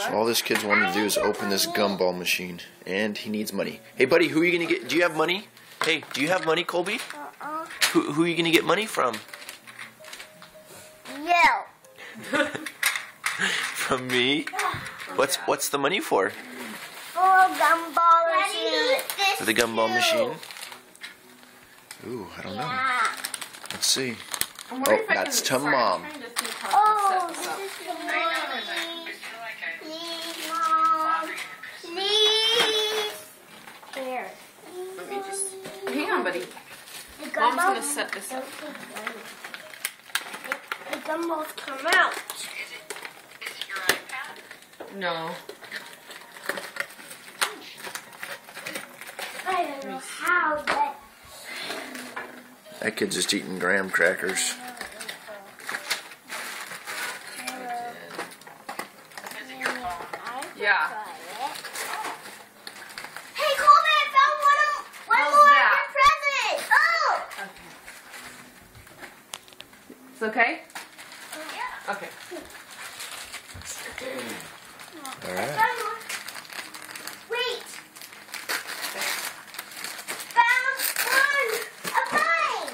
So all this kid's wanting to do is open this gumball machine, and he needs money. Hey, buddy, who are you gonna get? Do you have money? Hey, do you have money, Colby? Who are you gonna get money from? You. From me? What's the money for? For a gumball machine. For the gumball machine? Ooh, I don't know. Yeah. Let's see. I'm wondering Oh, if I that's can, to sorry, Mom. I'm trying to think how I Oh, can set this this is up. the money. Please, Mom. Please. Here. Let me just, hang on, buddy. The Mom's gumball- gonna set this up. The gumballs come out. No. I don't know how, but That kid's just eating graham crackers. Yeah. Hey, Colby, I found one How's more that? present. Oh! It's okay? Yeah. Okay. All right. Found one. Wait. Found one. A mine.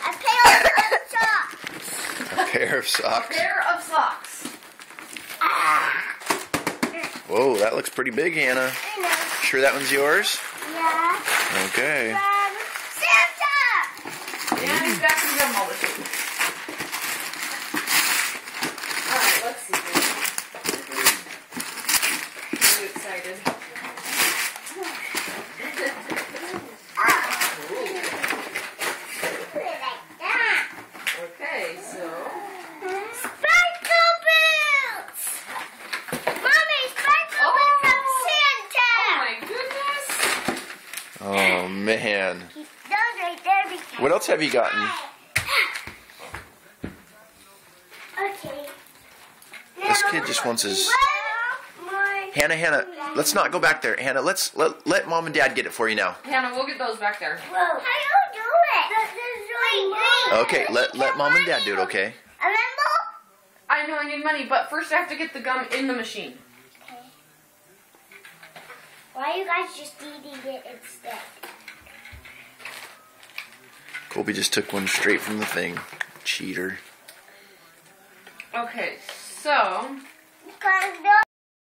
A pair of socks. A pair of socks. Pair of socks. Whoa, that looks pretty big, Hannah. I know. Sure that one's yours? Yeah. Okay. Santa. Yeah, he's got some gumball machine. Alright, let's see. I'm really excited. Like that. Okay, so. Sparkle boots. Mommy, sparkle boots from Santa. Oh my goodness! Oh, man. Those right there because. What else have you gotten? Okay. This kid just wants his... One more. Hannah, let's not go back there. Hannah, let Mom and Dad get it for you now. Hannah, we'll get those back there. Whoa. How do you do it? Okay, let Mom and Dad do it, okay? Remember? I know I need money, but first I have to get the gum in the machine. Okay. Why are you guys just eating it instead? Colby just took one straight from the thing. Cheater. Okay, so. Because